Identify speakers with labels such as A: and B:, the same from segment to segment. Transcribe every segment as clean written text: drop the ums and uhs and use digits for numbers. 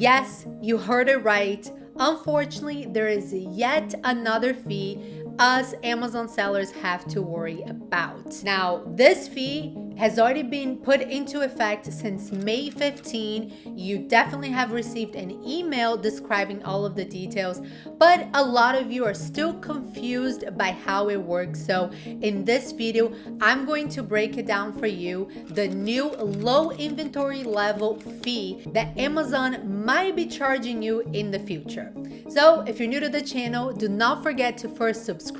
A: Yes, you heard it right. Unfortunately, there is yet another fee us Amazon sellers have to worry about. Now, this fee has already been put into effect since May 15. You definitely have received an email describing all of the details, but a lot of you are still confused by how it works. So in this video, I'm going to break it down for you, the new low inventory level fee that Amazon might be charging you in the future. So if you're new to the channel, do not forget to first subscribe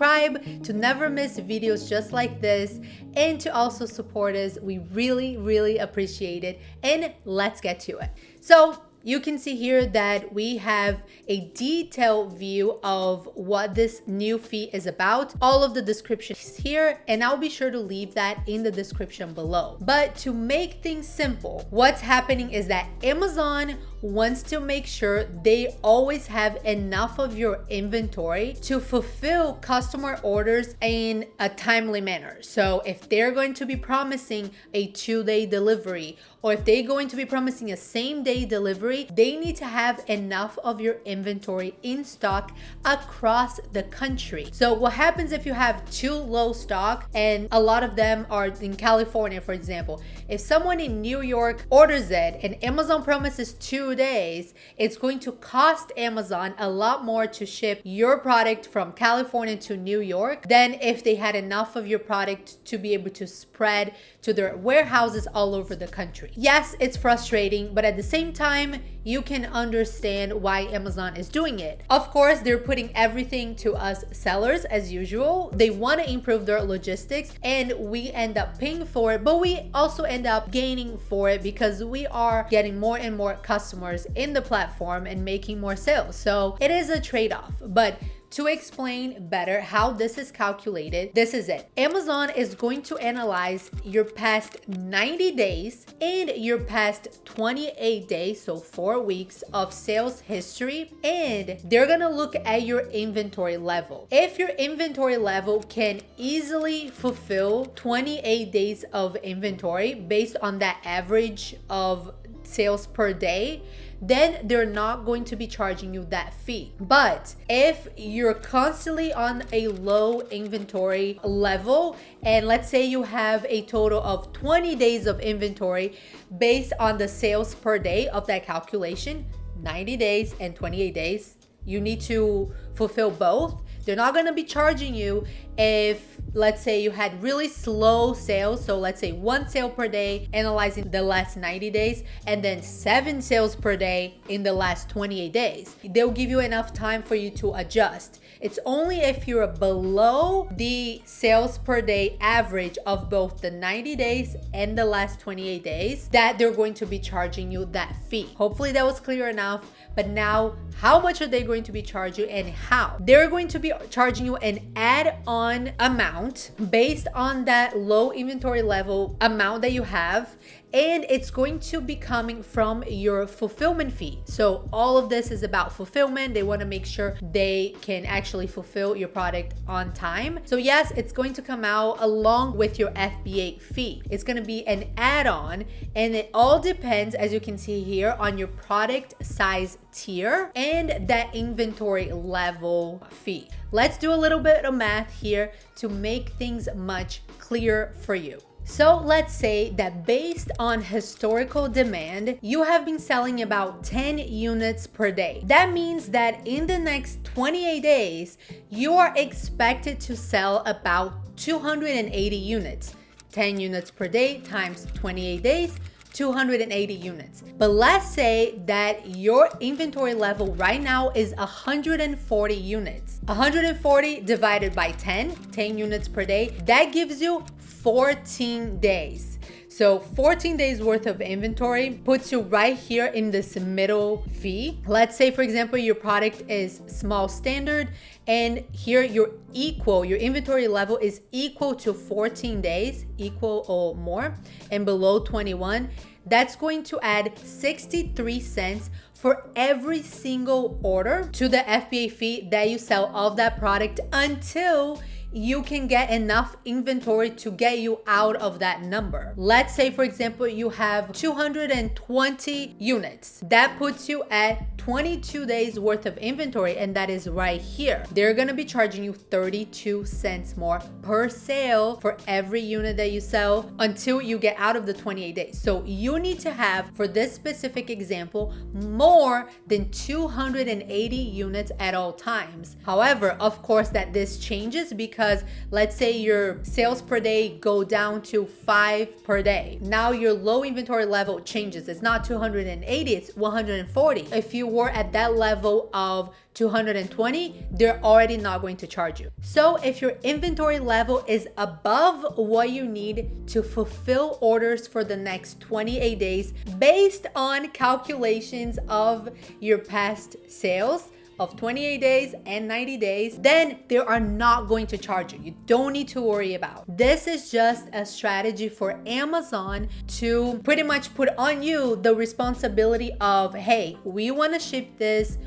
A: to never miss videos just like this, and to also support us. We really appreciate it. And let's get to it. So you can see here that we have a detailed view of what this new fee is about. All of the description is here, and I'll be sure to leave that in the description below. But to make things simple, what's happening is that Amazon wants to make sure they always have enough of your inventory to fulfill customer orders in a timely manner. So if they're going to be promising a 2-day delivery, or if they're going to be promising a same-day delivery, they need to have enough of your inventory in stock across the country. So what happens if you have too low stock and a lot of them are in California, for example? If someone in New York orders it and Amazon promises 2 days, it's going to cost Amazon a lot more to ship your product from California to New York than if they had enough of your product to be able to spread to their warehouses all over the country. Yes, it's frustrating, but at the same time, you can understand why Amazon is doing it. Of course, they're putting everything to us sellers as usual. They want to improve their logistics and we end up paying for it, but we also end up gaining for it because we are getting more and more customers in the platform and making more sales. So it is a trade-off, but to explain better how this is calculated, this is it. Amazon is going to analyze your past 90 days and your past 28 days, so 4 weeks of sales history, and they're gonna look at your inventory level. If your inventory level can easily fulfill 28 days of inventory based on that average of sales per day, then they're not going to be charging you that fee. But if you're constantly on a low inventory level, and let's say you have a total of 20 days of inventory based on the sales per day of that calculation, 90 days and 28 days, you need to fulfill both. They're not going to be charging you if, let's say, you had really slow sales. So let's say 1 sale per day analyzing the last 90 days and then 7 sales per day in the last 28 days. They'll give you enough time for you to adjust. It's only if you're below the sales per day average of both the 90 days and the last 28 days that they're going to be charging you that fee. Hopefully that was clear enough. But now, how much are they going to be charging you and how? They're going to be charging you an add-on amount based on that low inventory level amount that you have, and it's going to be coming from your fulfillment fee. So all of this is about fulfillment. They want to make sure they can actually fulfill your product on time. So yes, it's going to come out along with your FBA fee. It's going to be an add-on, and it all depends, as you can see here, on your product size tier and that inventory level fee. Let's do a little bit of math here to make things much clearer for you. So let's say that based on historical demand, you have been selling about 10 units per day. That means that in the next 28 days, you are expected to sell about 280 units. 10 units per day times 28 days, 280 units. But let's say that your inventory level right now is 140 units. 140 divided by 10 units per day, that gives you 14 days. So 14 days worth of inventory puts you right here in this middle fee. Let's say, for example, your product is small standard, and here your inventory level is equal to 14 days, equal or more, and below 21. That's going to add 63 cents for every single order to the FBA fee that you sell of that product until you can get enough inventory to get you out of that number. Let's say, for example, you have 220 units. That puts you at 22 days worth of inventory, and that is right here. They're gonna be charging you 32 cents more per sale for every unit that you sell until you get out of the 28 days. So you need to have, for this specific example, more than 280 units at all times. However, of course, that this changes because let's say your sales per day go down to 5 per day. Now your low inventory level changes. It's not 280, it's 140. If you were at that level of 220, they're already not going to charge you. So if your inventory level is above what you need to fulfill orders for the next 28 days based on calculations of your past sales of 28 days and 90 days, then they are not going to charge you. You don't need to worry about. This is just a strategy for Amazon to pretty much put on you the responsibility of, hey, we want to ship this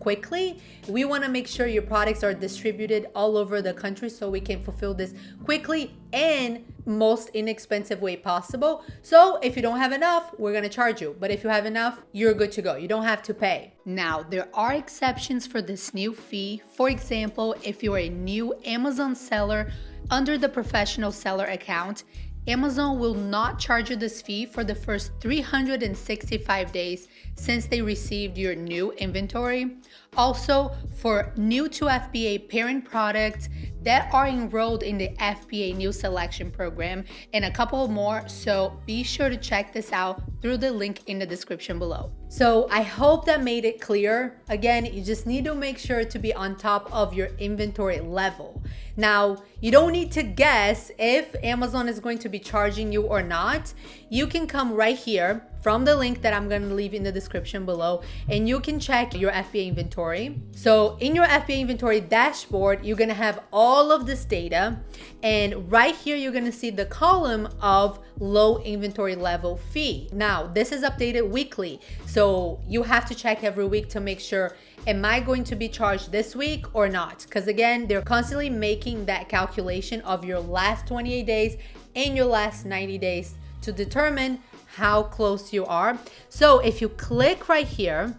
A: quickly. We want to make sure your products are distributed all over the country so we can fulfill this quickly and most inexpensive way possible. So if you don't have enough, we're going to charge you. But if you have enough, you're good to go. You don't have to pay. Now, there are exceptions for this new fee. For example, if you're a new Amazon seller under the professional seller account, Amazon will not charge you this fee for the first 365 days since they received your new inventory. Also, for new to FBA parent products that are enrolled in the FBA new selection program and a couple more, so be sure to check this out through the link in the description below. So I hope that made it clear. Again, you just need to make sure to be on top of your inventory level. Now, you don't need to guess if Amazon is going to be charging you or not. You can come right here from the link that I'm going to leave in the description below, and you can check your FBA inventory. So in your FBA inventory dashboard, you're going to have all of this data, and right here you're going to see the column of low inventory level fee. Now, this is updated weekly, so you have to check every week to make sure, am I going to be charged this week or not? Because again, they're constantly making that calculation of your last 28 days and your last 90 days to determine how close you are. So if you click right here,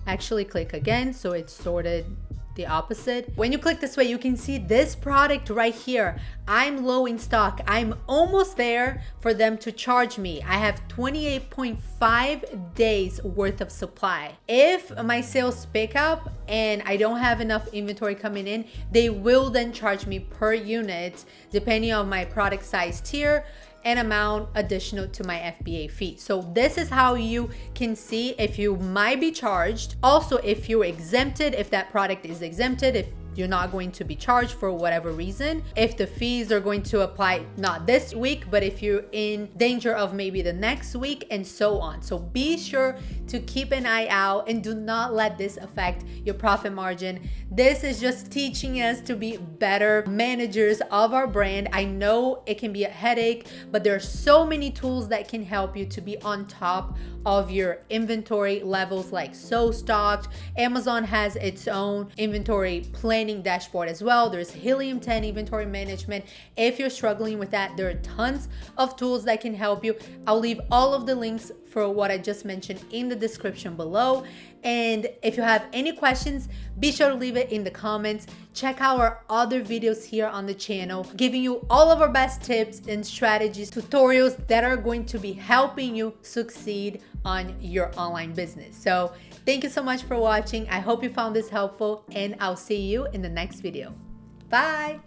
A: actually click again so it's sorted the opposite. When you click this way, you can see this product right here. I'm low in stock. I'm almost there for them to charge me. I have 28.5 days worth of supply. If my sales pick up and I don't have enough inventory coming in, they will then charge me per unit depending on my product size tier and amount additional to my FBA fee. So this is how you can see if you might be charged. Also, if you're exempted, if that product is exempted, if you're not going to be charged for whatever reason, if the fees are going to apply not this week, but if you're in danger of maybe the next week, and so on. So be sure to keep an eye out and do not let this affect your profit margin. This is just teaching us to be better managers of our brand. I know it can be a headache, but there are so many tools that can help you to be on top of your inventory levels, like So Stocked. Amazon has its own inventory planning dashboard as well. There's Helium 10 inventory management. If you're struggling with that, there are tons of tools that can help you. I'll leave all of the links for what I just mentioned in the description below. And if you have any questions, be sure to leave it in the comments. Check out our other videos here on the channel, giving you all of our best tips and strategies, tutorials that are going to be helping you succeed on your online business. So thank you so much for watching. I hope you found this helpful, and I'll see you in the next video. Bye.